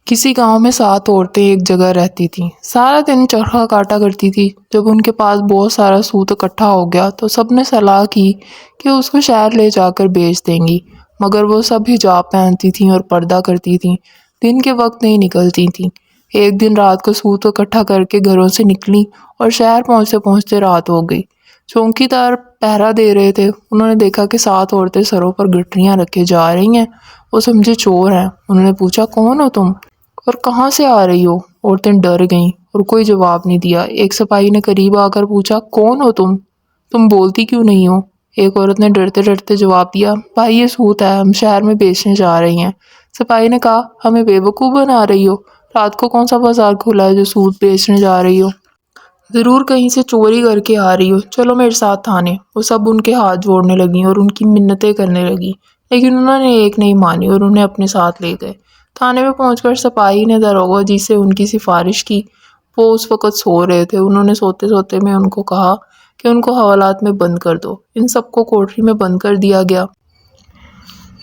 کسی گاؤں میں 7 عورتیں ایک جگہ رہتی تھیں۔ سارا دن چرخہ کاٹا کرتی تھی۔ جب ان کے پاس بہت سارا سوت اکٹھا ہو گیا تو سب نے صلاح کی کہ اس کو شہر لے جا کر بیچ دیں گی، مگر وہ سب حجاب پہنتی تھیں اور پردہ کرتی تھیں، دن کے وقت نہیں نکلتی تھیں۔ ایک دن رات کو سوت اکٹھا کر کے گھروں سے نکلی اور شہر پہنچتے پہنچتے رات ہو گئی۔ چوکی دار پہرا دے رہے تھے، انہوں نے دیکھا کہ 7 عورتیں سروں پر گٹریاں رکھے جا رہی ہیں۔ وہ سمجھے چور ہیں۔ انہوں نے پوچھا، کون ہو تم اور کہاں سے آ رہی ہو؟ عورتیں ڈر گئیں اور کوئی جواب نہیں دیا۔ ایک سپاہی نے قریب آ کر پوچھا، کون ہو تم بولتی کیوں نہیں ہو؟ ایک عورت نے ڈرتے ڈرتے جواب دیا، بھائی یہ سوت ہے، ہم شہر میں بیچنے جا رہی ہیں۔ سپاہی نے کہا، ہمیں بے وقوف بنا رہی ہو؟ رات کو کون سا بازار کھلا ہے جو سوت بیچنے جا رہی ہو؟ ضرور کہیں سے چوری کر کے آ رہی ہو، چلو میرے ساتھ تھانے۔ وہ سب ان کے ہاتھ جوڑنے لگیں اور ان کی منتیں کرنے لگیں، لیکن انہوں نے ایک نہیں مانی اور انہیں اپنے ساتھ لے گئے۔ تھانے میں پہنچ کر سپاہی نے داروغہ جی سے ان کی سفارش کی۔ وہ اس وقت سو رہے تھے۔ انہوں نے سوتے سوتے میں ان کو کہا کہ ان کو حوالات میں بند کر دو۔ ان سب کو کوٹری میں بند کر دیا گیا،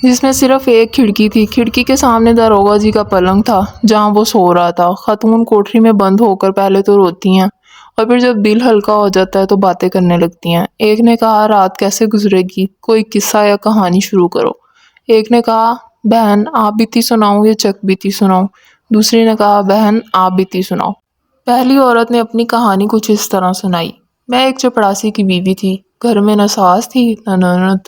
جس میں صرف ایک کھڑکی تھی۔ کھڑکی کے سامنے داروغہ جی کا پلنگ تھا جہاں وہ سو رہا تھا۔ خاتون کوٹری میں بند ہو کر پہلے تو روتی ہیں اور پھر جب دل ہلکا ہو جاتا ہے تو باتیں کرنے لگتی ہیں۔ ایک نے کہا، رات کیسے گزرے گی؟ کوئی قصہ یا کہانی شروع کرو۔ ایک نے کہا، بہن آپ بیتی سناؤں یا چک بیتی سناؤں؟ دوسری نے کہا، بہن آپ بیتی سناؤ۔ پہلی عورت نے اپنی کہانی کچھ اس طرح سنائی، میں ایک چپڑاسی کی بیوی تھی، گھر میں نہ ساس تھی نہ نند،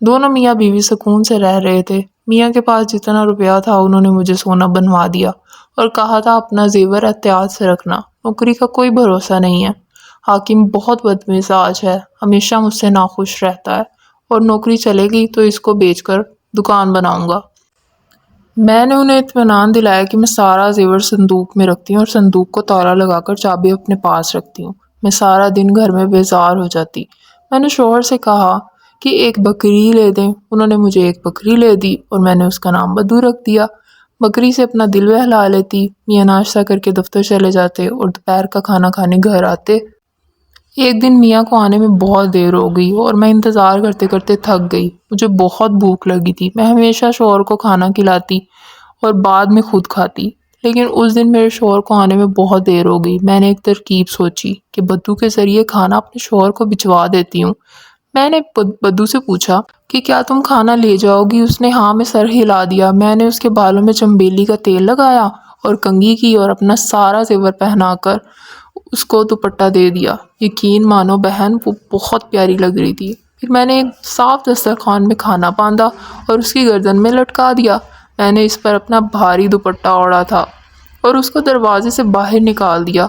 دونوں میاں بیوی سکون سے رہ رہے تھے۔ میاں کے پاس جتنا روپیہ تھا انہوں نے مجھے سونا بنوا دیا اور کہا تھا اپنا زیور احتیاط سے رکھنا، نوکری کا کوئی بھروسہ نہیں ہے۔ حاکم بہت بدمزاج ہے، ہمیشہ مجھ سے ناخوش رہتا ہے، اور نوکری چلے گی تو اس کو بیچ کر دکان بناؤں گا۔ میں نے انہیں اطمینان دلایا کہ میں سارا زیور صندوق میں رکھتی ہوں اور صندوق کو تالا لگا کر چابی اپنے پاس رکھتی ہوں۔ میں سارا دن گھر میں بیزار ہو جاتی۔ میں نے شوہر سے کہا کہ ایک بکری لے دیں۔ انہوں نے مجھے ایک بکری لے دی اور میں نے اس کا نام بدو رکھ دیا۔ بکری سے اپنا دل بہلا لیتی۔ میاں ناشتہ کر کے دفتر چلے جاتے اور دوپہر کا کھانا کھانے گھر آتے۔ ایک دن میاں کو آنے میں بہت دیر ہو گئی اور میں انتظار کرتے کرتے تھک گئی۔ مجھے بہت بھوک لگی تھی۔ میں ہمیشہ شوہر کو کھانا کھلاتی اور بعد میں خود کھاتی، لیکن اس دن میرے شوہر کو آنے میں بہت دیر ہو گئی۔ میں نے ایک ترکیب سوچی کہ بدو کے ذریعے کھانا اپنے شوہر کو بھجوا دیتی ہوں۔ میں نے بدو سے پوچھا کہ کیا تم کھانا لے جاؤ گی؟ اس نے ہاں میں سر ہلا دیا۔ میں نے اس کے بالوں میں چنبیلی کا تیل لگایا اور کنگھی کی اور اپنا سارا زیور پہنا کر اس کو دوپٹہ دے دیا۔ یقین مانو بہن، وہ بہت پیاری لگ رہی تھی۔ پھر میں نے ایک صاف دسترخوان میں کھانا باندھا اور اس کی گردن میں لٹکا دیا۔ میں نے اس پر اپنا بھاری دوپٹہ اوڑھا تھا اور اس کو دروازے سے باہر نکال دیا۔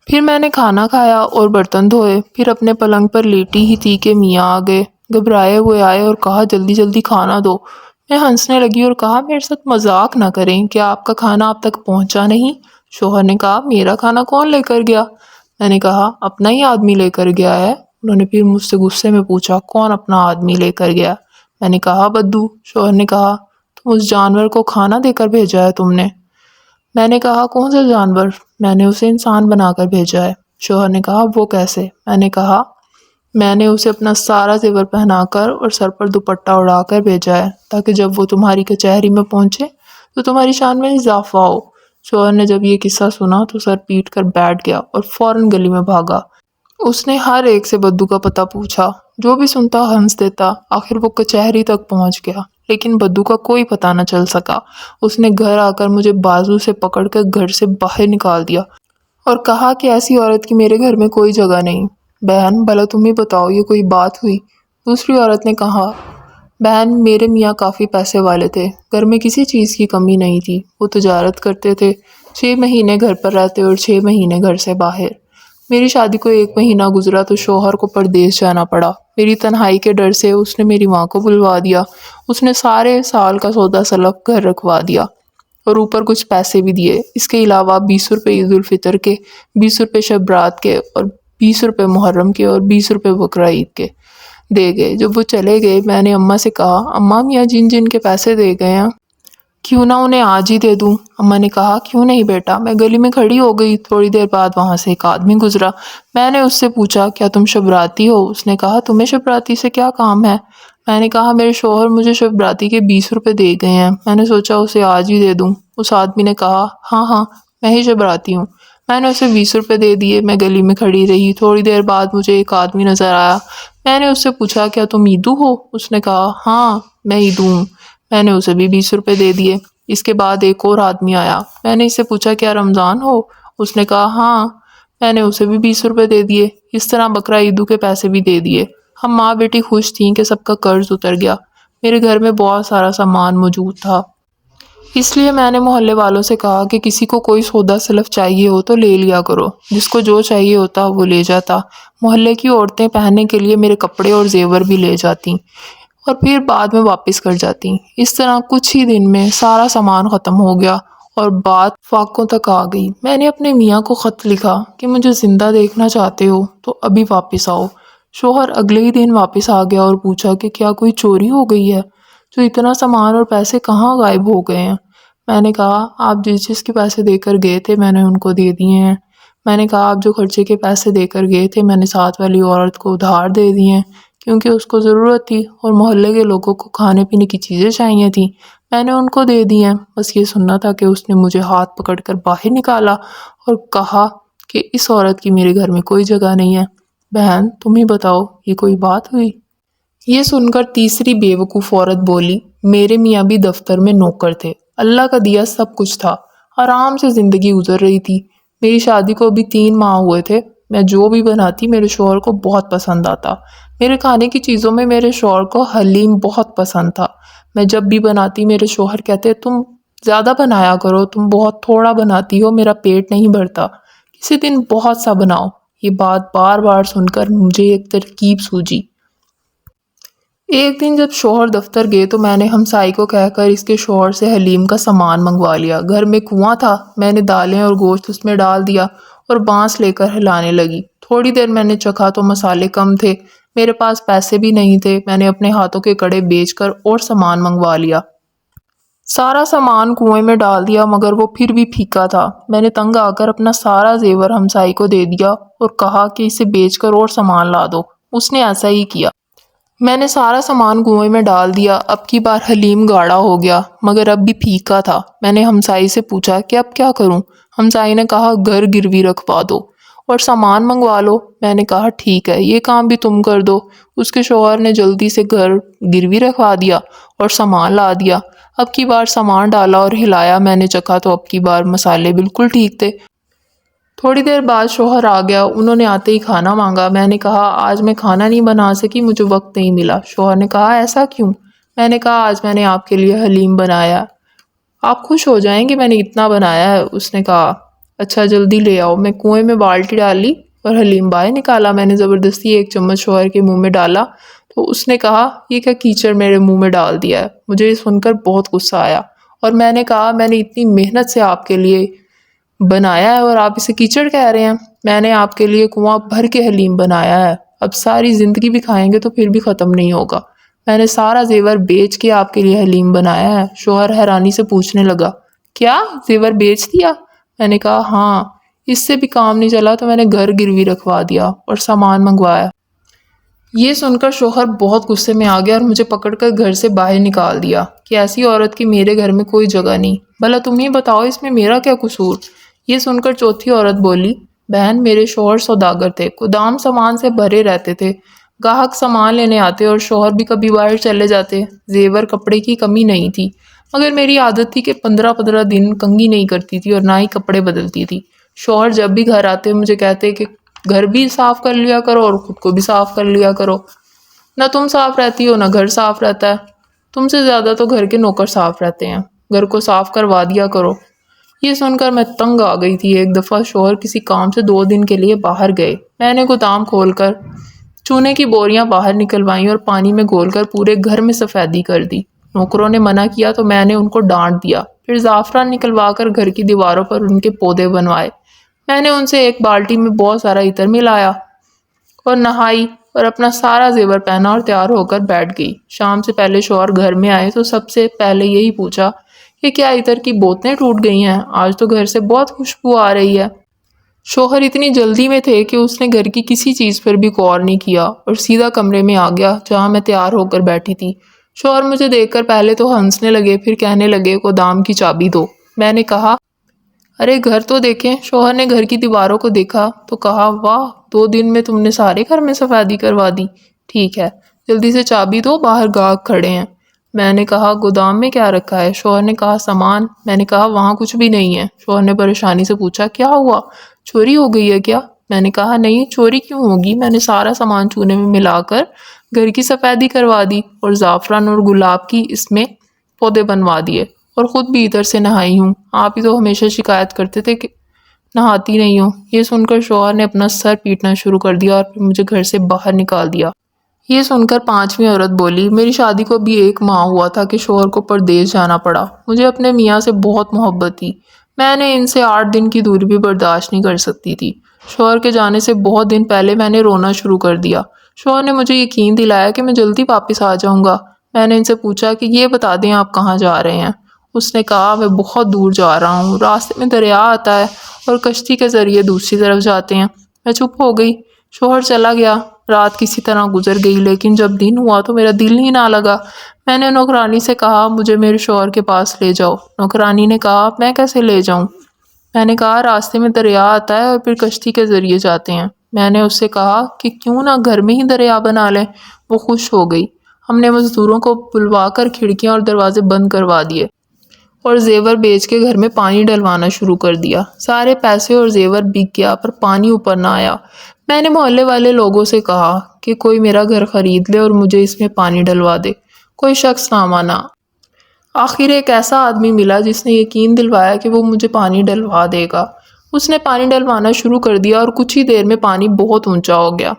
پھر میں نے کھانا کھایا اور برتن دھوئے۔ پھر اپنے پلنگ پر لیٹی ہی تھی کہ میاں آ گئے، گھبرائے ہوئے آئے اور کہا، جلدی جلدی کھانا دو۔ میں ہنسنے لگی اور کہا، میرے ساتھ مذاق نہ کریں، کیا آپ کا کھانا آپ تک پہنچا نہیں؟ شوہر نے کہا، میرا کھانا کون لے کر گیا؟ میں نے کہا، اپنا ہی آدمی لے کر گیا ہے۔ انہوں نے پھر مجھ سے غصے میں پوچھا، کون اپنا آدمی لے کر گیا؟ میں نے کہا، بدو۔ شوہر نے کہا، تم اس جانور کو کھانا دے کر بھیجا ہے تم نے؟ میں نے کہا، کون سا جانور؟ میں نے اسے انسان بنا کر بھیجا ہے۔ شوہر نے کہا، وہ کیسے؟ میں نے کہا، میں نے اسے اپنا سارا زیور پہنا کر اور سر پر دوپٹہ اڑا کر بھیجا ہے تاکہ جب وہ تمہاری کچہری میں پہنچے تو تمہاری شان میں اضافہ ہو۔ شوہر نے جب یہ قصہ سنا تو سر پیٹ کر بیٹھ گیا اور فوراً گلی میں بھاگا۔ اس نے ہر ایک سے بدو کا پتہ پوچھا، جو بھی سنتا ہنس دیتا۔ آخر وہ کچہری تک پہنچ گیا، لیکن بدو کا کوئی پتہ نہ چل سکا۔ اس نے گھر آ کر مجھے بازو سے پکڑ کر گھر سے باہر نکال دیا اور کہا کہ ایسی عورت کی میرے گھر میں کوئی جگہ نہیں۔ بہن بھلا تم ہی بتاؤ، یہ کوئی بات ہوئی؟ دوسری عورت نے کہا، بہن میرے میاں کافی پیسے والے تھے، گھر میں کسی چیز کی کمی نہیں تھی، وہ تجارت کرتے تھے، 6 مہینے گھر پر رہتے اور 6 مہینے گھر سے باہر۔ میری شادی کو 1 مہینہ گزرا تو شوہر کو پردیس جانا پڑا۔ میری تنہائی کے ڈر سے اس نے میری ماں کو بلوا دیا۔ اس نے سارے سال کا سودا سلف گھر رکھوا دیا اور اوپر کچھ پیسے بھی دیے۔ اس کے علاوہ 20 روپے عید الفطر کے، 20 روپے شب برات کے اور 20 روپے محرم کے اور 20 روپے بقرہ عید کے دے گئے۔ جب وہ چلے گئے میں نے اماں سے کہا، اماں میاں جن جن کے پیسے دے گئے ہیں کیوں نہ انہیں آج ہی دے دوں؟ اماں نے کہا، کیوں نہیں بیٹا؟ میں گلی میں کھڑی ہو گئی، تھوڑی دیر بعد وہاں سے ایک آدمی گزرا۔ میں نے اس سے پوچھا، کیا تم شبراتی ہو؟ اس نے کہا، تمہیں شبراتی سے کیا کام ہے؟ میں نے کہا، میرے شوہر مجھے شبراتی کے 20 روپے دے گئے ہیں، میں نے سوچا اسے آج ہی دے دوں۔ اس آدمی نے کہا ہاں ہاں میں ہی جبراتی ہوں۔ میں نے اسے 20 روپے دے دیے۔ میں گلی میں کھڑی رہی۔ تھوڑی دیر بعد مجھے ایک آدمی نظر آیا۔ میں نے اس سے پوچھا کیا تم عیدو ہو؟ اس نے کہا ہاں میں عیدو ہوں۔ میں نے اسے بھی 20 روپے دے دیے۔ اس کے بعد ایک اور آدمی آیا۔ میں نے اس سے پوچھا کیا رمضان ہو؟ اس نے کہا ہاں۔ میں نے اسے بھی 20 روپے دے دیے۔ اس طرح بقرہ عیدو کے پیسے بھی دے دیے۔ ہم ماں بیٹی خوش تھیں کہ سب کا قرض اتر گیا۔ میرے گھر میں بہت سارا سامان موجود تھا، اس لیے میں نے محلے والوں سے کہا کہ کسی کو کوئی سودا سلف چاہیے ہو تو لے لیا کرو۔ جس کو جو چاہیے ہوتا وہ لے جاتا۔ محلے کی عورتیں پہننے کے لیے میرے کپڑے اور زیور بھی لے جاتی اور پھر بعد میں واپس کر جاتی۔ اس طرح کچھ ہی دن میں سارا سامان ختم ہو گیا اور بات فاقوں تک آ گئی۔ میں نے اپنے میاں کو خط لکھا کہ مجھے زندہ دیکھنا چاہتے ہو تو ابھی واپس آؤ۔ شوہر اگلے ہی دن واپس آ گیا اور پوچھا کہ کیا کوئی چوری ہو گئی ہے؟ جو اتنا سامان اور پیسے کہاں غائب ہو گئے ہیں؟ میں نے کہا آپ جس کے پیسے دے کر گئے تھے میں نے ان کو دے دیے ہیں۔ میں نے کہا آپ جو خرچے کے پیسے دے کر گئے تھے میں نے ساتھ والی عورت کو ادھار دے دیے ہیں کیونکہ اس کو ضرورت تھی اور محلے کے لوگوں کو کھانے پینے کی چیزیں چاہیے تھیں، میں نے ان کو دے دی ہیں۔ بس یہ سننا تھا کہ اس نے مجھے ہاتھ پکڑ کر باہر نکالا اور کہا کہ اس عورت کی میرے گھر میں کوئی جگہ نہیں ہے۔ بہن تم ہی بتاؤ یہ کوئی بات ہوئی؟ یہ سن کر تیسری بیوقوف عورت بولی میرے میاں بھی دفتر میں نوکر تھے، اللہ کا دیا سب کچھ تھا، آرام سے زندگی گزر رہی تھی۔ میری شادی کو ابھی 3 ماہ ہوئے تھے۔ میں جو بھی بناتی میرے شوہر کو بہت پسند آتا۔ میرے کھانے کی چیزوں میں میرے شوہر کو حلیم بہت پسند تھا۔ میں جب بھی بناتی میرے شوہر کہتے تم زیادہ بنایا کرو، تم بہت تھوڑا بناتی ہو، میرا پیٹ نہیں بھرتا، کسی دن بہت سا بناؤ۔ یہ بات بار بار سن کر مجھے ایک ترکیب سوجی۔ ایک دن جب شوہر دفتر گئے تو میں نے ہمسائی کو کہہ کر اس کے شوہر سے حلیم کا سامان منگوا لیا۔ گھر میں کنواں تھا، میں نے دالیں اور گوشت اس میں ڈال دیا اور بانس لے کر ہلانے لگی۔ تھوڑی دیر میں نے چکھا تو مسالے کم تھے، میرے پاس پیسے بھی نہیں تھے۔ میں نے اپنے ہاتھوں کے کڑے بیچ کر اور سامان منگوا لیا۔ سارا سامان کنویں میں ڈال دیا مگر وہ پھر بھی پھیکا تھا۔ میں نے تنگ آ کر اپنا سارا زیور ہمسائی کو دے دیا اور کہا کہ اسے بیچ کر اور سامان لا دو۔ اس نے ایسا ہی کیا۔ میں نے سارا سامان کنویں میں ڈال دیا۔ اب کی بار حلیم گاڑھا ہو گیا مگر اب بھی پھیکا تھا۔ میں نے ہمسائی سے پوچھا کہ اب کیا کروں؟ ہمسائی نے کہا گھر گروی رکھوا دو اور سامان منگوا لو۔ میں نے کہا ٹھیک ہے یہ کام بھی تم کر دو۔ اس کے شوہر نے جلدی سے گھر گروی رکھوا دیا اور سامان لا دیا۔ اب کی بار سامان ڈالا اور ہلایا، میں نے چکھا تو اب کی بار مسالے بالکل ٹھیک تھے۔ تھوڑی دیر بعد شوہر آ گیا، انہوں نے آتے ہی کھانا مانگا۔ میں نے کہا آج میں کھانا نہیں بنا سکی، مجھے وقت نہیں ملا۔ شوہر نے کہا ایسا کیوں؟ میں نے کہا آج میں نے آپ کے لیے حلیم بنایا، آپ خوش ہو جائیں کہ میں نے اتنا بنایا ہے۔ اس نے کہا اچھا جلدی لے آؤ۔ میں کنویں میں بالٹی ڈالی اور حلیم باہر نکالا۔ میں نے زبردستی ایک چمچ شوہر کے منہ میں ڈالا تو اس نے کہا یہ کیا کیچڑ میرے منہ میں ڈال دیا ہے؟ مجھے یہ سن کر بہت غصہ آیا اور میں نے کہا میں نے اتنی محنت سے آپ کے لیے بنایا ہے اور آپ اسے کیچڑ کہہ رہے ہیں؟ میں نے آپ کے لیے کنواں بھر کے حلیم بنایا ہے، اب ساری زندگی بھی کھائیں گے تو پھر بھی ختم نہیں ہوگا۔ میں نے سارا زیور بیچ کے آپ کے لیے حلیم بنایا ہے۔ شوہر حیرانی سے پوچھنے لگا کیا زیور بیچ دیا؟ میں نے کہا ہاں، اس سے بھی کام نہیں چلا تو میں نے گھر گروی رکھوا دیا اور سامان منگوایا۔ یہ سن کر شوہر بہت غصے میں آ گیا اور مجھے پکڑ کر گھر سے باہر نکال دیا کہ ایسی عورت کی میرے گھر میں کوئی جگہ نہیں، بھلا تم ہی بتاؤ اس میں میرا کیا قصور؟ یہ سن کر چوتھی عورت بولی بہن میرے شوہر سوداگر تھے، گودام سامان سے بھرے رہتے تھے، گاہک سامان لینے آتے اور شوہر بھی کبھی باہر چلے جاتے، زیور کپڑے کی کمی نہیں تھی، مگر میری عادت تھی کہ 15 دن کنگھی نہیں کرتی تھی اور نہ ہی کپڑے بدلتی تھی۔ شوہر جب بھی گھر آتے مجھے کہتے کہ گھر بھی صاف کر لیا کرو اور خود کو بھی صاف کر لیا کرو، نہ تم صاف رہتی ہو نہ گھر صاف رہتا ہے، تم سے زیادہ تو گھر کے نوکر صاف رہتے ہیں، گھر کو صاف کروا دیا کرو۔ یہ سن کر میں تنگ آ گئی تھی۔ ایک دفعہ شوہر کسی کام سے 2 دن کے لیے باہر گئے، میں نے گودام کھول کر چونے کی بوریاں باہر نکلوائیں اور پانی میں گھول کر پورے گھر میں سفیدی کر دی۔ نوکروں نے منع کیا تو میں نے ان کو ڈانٹ دیا، پھر زعفران نکلوا کر گھر کی دیواروں پر ان کے پودے بنوائے۔ میں نے ان سے ایک بالٹی میں بہت سارا عطر ملایا اور نہائی اور اپنا سارا زیور پہنا اور تیار ہو کر بیٹھ گئی۔ شام سے پہلے شوہر گھر میں آئے تو سب سے پہلے یہی پوچھا کہ کیا عطر کی بوتلیں ٹوٹ گئی ہیں؟ آج تو گھر سے بہت خوشبو آ رہی ہے۔ شوہر اتنی جلدی میں تھے کہ اس نے گھر کی کسی چیز پر بھی غور نہیں کیا اور سیدھا کمرے میں آ گیا جہاں میں تیار ہو کر بیٹھی تھی۔ شوہر مجھے دیکھ کر پہلے تو ہنسنے لگے، پھر کہنے لگے گودام کی چابی دو۔ میں نے کہا ارے گھر تو دیکھیں۔ شوہر نے گھر کی دیواروں کو دیکھا تو کہا واہ، 2 دن میں تم نے سارے گھر میں سفیدی کروا دی۔ ٹھیک ہے، جلدی سے چابی دو، باہر گاہک کھڑے ہیں۔ میں نے کہا گودام میں کیا رکھا ہے؟ شوہر نے کہا سامان۔ میں نے کہا وہاں کچھ بھی نہیں ہے۔ شوہر نے پریشانی سے پوچھا کیا ہوا، چوری ہو گئی ہے کیا؟ میں نے کہا نہیں، چوری کیوں ہوگی، میں نے سارا سامان چونے میں ملا کر گھر کی سفیدی کروا دی اور زعفران اور گلاب کی اس میں پودے بنوا دیے، اور خود بھی ادھر سے نہائی ہوں۔ آپ ہی تو ہمیشہ شکایت کرتے تھے کہ نہاتی نہیں ہوں۔ یہ سن کر شوہر نے اپنا سر پیٹنا شروع کر دیا اور پھر مجھے گھر سے باہر نکال دیا۔ یہ سن کر 5ویں عورت بولی میری شادی کو ابھی 1 ماہ ہوا تھا کہ شوہر کو پردیس جانا پڑا۔ مجھے اپنے میاں سے بہت محبت تھی، میں نے ان سے 8 دن کی دوری بھی برداشت نہیں کر سکتی تھی۔ شوہر کے جانے سے بہت دن پہلے میں نے رونا شروع کر دیا۔ شوہر نے مجھے یقین دلایا کہ میں جلدی واپس آ جاؤں گا۔ میں نے ان سے پوچھا کہ یہ بتا دیں آپ کہاں جا رہے ہیں؟ اس نے کہا میں بہت دور جا رہا ہوں، راستے میں دریا آتا ہے اور کشتی کے ذریعے دوسری طرف جاتے ہیں۔ میں چپ ہو گئی۔ شوہر چلا گیا، رات کسی طرح گزر گئی، لیکن جب دن ہوا تو میرا دل ہی نہ لگا۔ میں نے نوکرانی سے کہا مجھے میرے شوہر کے پاس لے جاؤ۔ نوکرانی نے کہا میں کیسے لے جاؤں؟ میں نے کہا راستے میں دریا آتا ہے اور پھر کشتی کے ذریعے جاتے ہیں۔ میں نے اس سے کہا کہ کیوں نہ گھر میں ہی دریا بنا لیں۔ وہ خوش ہو گئی۔ ہم نے مزدوروں کو بلوا کر کھڑکیاں اور دروازے بند کروا دیے اور زیور بیچ کے گھر میں پانی ڈلوانا شروع کر دیا۔ سارے پیسے اور زیور بک گیا پر پانی اوپر نہ آیا۔ میں نے محلے والے لوگوں سے کہا کہ کوئی میرا گھر خرید لے اور مجھے اس میں پانی ڈلوا دے۔ کوئی شخص نہ مانا۔ آخر ایک ایسا آدمی ملا جس نے یقین دلوایا کہ وہ مجھے پانی ڈلوا دے گا۔ اس نے پانی ڈلوانا شروع کر دیا اور کچھ ہی دیر میں پانی بہت اونچا ہو گیا۔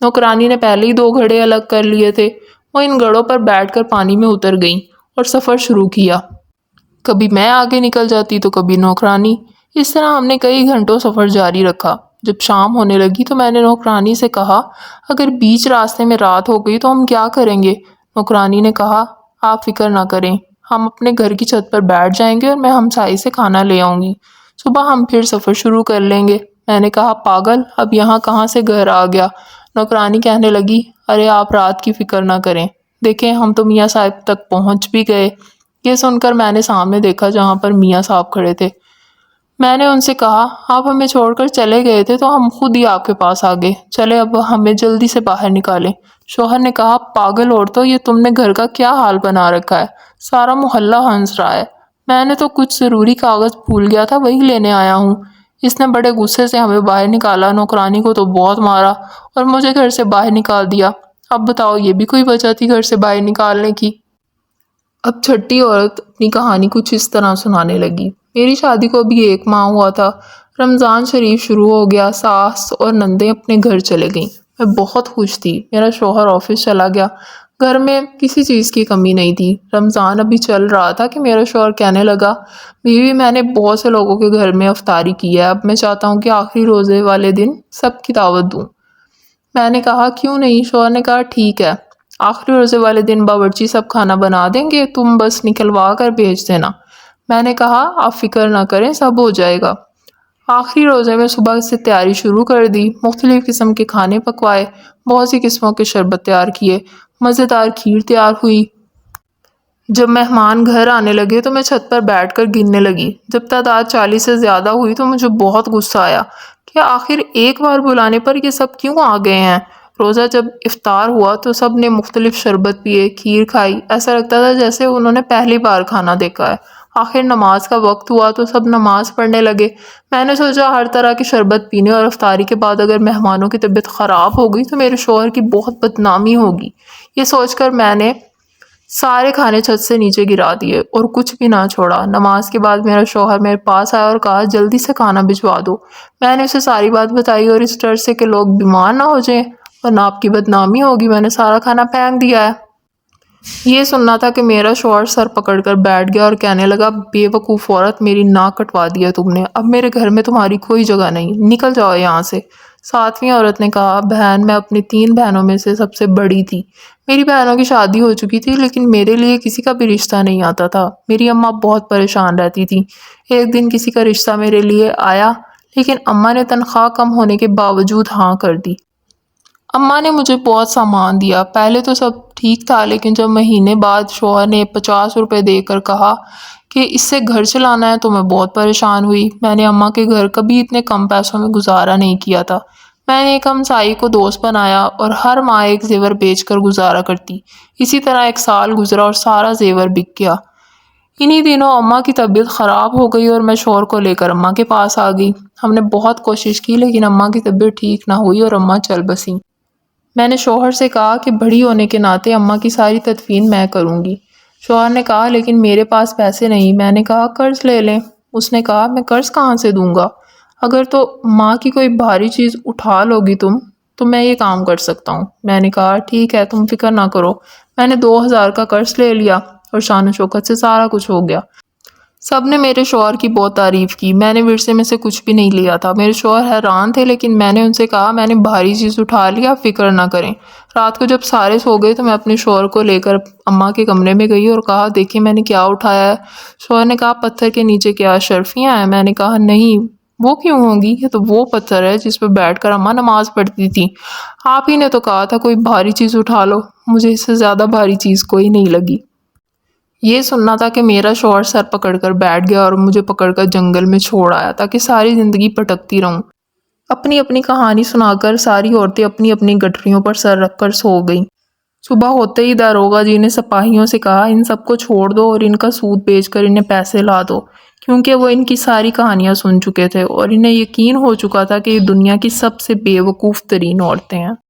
نوکرانی نے پہلے ہی 2 گھڑے الگ کر لیے تھے۔ وہ ان گھڑوں پر بیٹھ کر پانی میں اتر گئیں اور سفر شروع کیا۔ کبھی میں آگے نکل جاتی تو کبھی نوکرانی۔ اس طرح ہم نے کئی گھنٹوں سفر جاری رکھا۔ جب شام ہونے لگی تو میں نے نوکرانی سے کہا اگر بیچ راستے میں رات ہو گئی تو ہم کیا کریں گے؟ نوکرانی نے کہا آپ فکر نہ کریں، ہم اپنے گھر کی چھت پر بیٹھ جائیں گے اور میں ہمسائی سے کھانا لے آؤں گی، صبح ہم پھر سفر شروع کر لیں گے۔ میں نے کہا پاگل، اب یہاں کہاں سے گھر آ گیا؟ نوکرانی کہنے لگی ارے آپ رات کی فکر نہ کریں، دیکھیں ہم تو میاں صاحب تک پہنچ بھی گئے۔ یہ سن کر میں نے سامنے دیکھا جہاں پر میاں صاحب کھڑے تھے۔ میں نے ان سے کہا آپ ہمیں چھوڑ کر چلے گئے تھے تو ہم خود ہی آپ کے پاس آ گئے، چلے اب ہمیں جلدی سے باہر نکالیں۔ شوہر نے کہا پاگل عورتوں، یہ تم نے گھر کا کیا حال بنا رکھا ہے، سارا محلہ ہنس رہا ہے۔ میں نے تو کچھ ضروری کاغذ بھول گیا تھا، وہی لینے آیا ہوں۔ اس نے بڑے غصے سے ہمیں باہر نکالا، نوکرانی کو تو بہت مارا اور مجھے گھر سے باہر نکال دیا۔ اب بتاؤ یہ بھی کوئی وجہ تھی گھر سے باہر نکالنے کی؟ اب چھٹی عورت اپنی کہانی کچھ اس طرح سنانے لگی۔ میری شادی کو ابھی 1 ماہ ہوا تھا۔ رمضان شریف شروع ہو گیا، ساس اور نندیں اپنے گھر چلے گئیں۔ میں بہت خوش تھی۔ میرا شوہر آفس چلا گیا، گھر میں کسی چیز کی کمی نہیں تھی۔ رمضان ابھی چل رہا تھا کہ میرا شوہر کہنے لگا بیوی میں نے بہت سے لوگوں کے گھر میں افطاری کی ہے، اب میں چاہتا ہوں کہ آخری روزے والے دن سب کی دعوت دوں۔ میں نے کہا کیوں نہیں؟ شوہر نے کہا ٹھیک ہے، آخری روزے والے دن باورچی سب کھانا بنا دیں گے، تم بس نکلوا کر بھیج دینا۔ میں نے کہا آپ فکر نہ کریں، سب ہو جائے گا۔ آخری روزے میں صبح سے تیاری شروع کر دی، مختلف قسم کے کھانے پکوائے، بہت سی قسموں کے شربت تیار کیے، مزیدار کھیر تیار ہوئی۔ جب مہمان گھر آنے لگے تو میں چھت پر بیٹھ کر گننے لگی۔ جب تعداد 40 سے زیادہ ہوئی تو مجھے بہت غصہ آیا کہ آخر ایک بار بلانے پر یہ سب کیوں آ گئے ہیں۔ روزہ جب افطار ہوا تو سب نے مختلف شربت پیے، کھیر کھائی، ایسا لگتا تھا جیسے انہوں نے پہلی بار کھانا دیکھا ہے۔ آخر نماز کا وقت ہوا تو سب نماز پڑھنے لگے۔ میں نے سوچا ہر طرح کی شربت پینے اور افطاری کے بعد اگر مہمانوں کی طبیعت خراب ہو گئی تو میرے شوہر کی بہت بدنامی ہوگی۔ یہ سوچ کر میں نے سارے کھانے چھت سے نیچے گرا دیے اور کچھ بھی نہ چھوڑا۔ نماز کے بعد میرا شوہر میرے پاس آیا اور کہا جلدی سے کھانا بھجوا دو۔ میں نے اسے ساری بات بتائی اور اس ڈر سے کہ لوگ بیمار نہ ہو جائیں ورنہ آپ کی بدنامی ہوگی میں نے سارا کھانا پھینک دیا ہے۔ یہ سننا تھا کہ میرا شوہر سر پکڑ کر بیٹھ گیا اور کہنے لگا بے وقوف عورت، میری ناک کٹوا دیا تم نے، اب میرے گھر میں تمہاری کوئی جگہ نہیں، نکل جاؤ یہاں سے۔ 7ویں عورت نے کہا بہن میں اپنی 3 بہنوں میں سے سب سے بڑی تھی، میری بہنوں کی شادی ہو چکی تھی لیکن میرے لیے کسی کا بھی رشتہ نہیں آتا تھا۔ میری اماں بہت پریشان رہتی تھی۔ ایک دن کسی کا رشتہ میرے لیے آیا لیکن اماں نے تنخواہ کم ہونے کے باوجود ہاں کر دی۔ اماں نے مجھے بہت سامان دیا، پہلے تو سب ٹھیک تھا، لیکن جب مہینے بعد شوہر نے 50 روپے دے کر کہا کہ اس سے گھر چلانا ہے تو میں بہت پریشان ہوئی۔ میں نے اماں کے گھر کبھی اتنے کم پیسوں میں گزارا نہیں کیا تھا۔ میں نے ایک ہمسائی کو دوست بنایا اور ہر ماہ ایک زیور بیچ کر گزارا کرتی۔ اسی طرح ایک سال گزرا اور سارا زیور بک گیا۔ انہی دنوں اماں کی طبیعت خراب ہو گئی اور میں شوہر کو لے کر اماں کے پاس آ گئی۔ ہم نے بہت کوشش کی لیکن اماں کی طبیعت ٹھیک نہ ہوئی اور اماں چل بسیں۔ میں نے شوہر سے کہا کہ بڑی ہونے کے ناطے اماں کی ساری تدفین میں کروں گی۔ شوہر نے کہا لیکن میرے پاس پیسے نہیں۔ میں نے کہا قرض لے لیں۔ اس نے کہا میں قرض کہاں سے دوں گا؟ اگر تو ماں کی کوئی بھاری چیز اٹھا لو گی تم تو میں یہ کام کر سکتا ہوں۔ میں نے کہا ٹھیک ہے، تم فکر نہ کرو۔ میں نے 2000 کا قرض لے لیا اور شان و شوکت سے سارا کچھ ہو گیا۔ سب نے میرے شوہر کی بہت تعریف کی۔ میں نے ورثے میں سے کچھ بھی نہیں لیا تھا۔ میرے شوہر حیران تھے، لیکن میں نے ان سے کہا میں نے بھاری چیز اٹھا لیا، فکر نہ کریں۔ رات کو جب سارے سو گئے تو میں اپنے شوہر کو لے کر اماں کے کمرے میں گئی اور کہا دیکھیں میں نے کیا اٹھایا ہے۔ شوہر نے کہا پتھر کے نیچے کیا شرفیاں ہیں؟ میں نے کہا نہیں، وہ کیوں ہوں گی؟ یہ تو وہ پتھر ہے جس پہ بیٹھ کر اماں نماز پڑھتی تھی۔ آپ ہی نے تو کہا تھا کوئی بھاری چیز اٹھا لو۔ مجھے اس سے زیادہ بھاری چیز کوئی نہیں لگی۔ یہ سننا تھا کہ میرا شوہر سر پکڑ کر بیٹھ گیا اور مجھے پکڑ کر جنگل میں چھوڑ آیا تاکہ ساری زندگی بھٹکتی رہوں۔ اپنی اپنی کہانی سنا کر ساری عورتیں اپنی اپنی گٹھریوں پر سر رکھ کر سو گئیں۔ صبح ہوتے ہی داروغہ جی نے سپاہیوں سے کہا ان سب کو چھوڑ دو اور ان کا سود بیچ کر انہیں پیسے لا دو، کیونکہ وہ ان کی ساری کہانیاں سن چکے تھے اور انہیں یقین ہو چکا تھا کہ یہ دنیا کی سب سے بے وقوف ترین عورتیں ہیں۔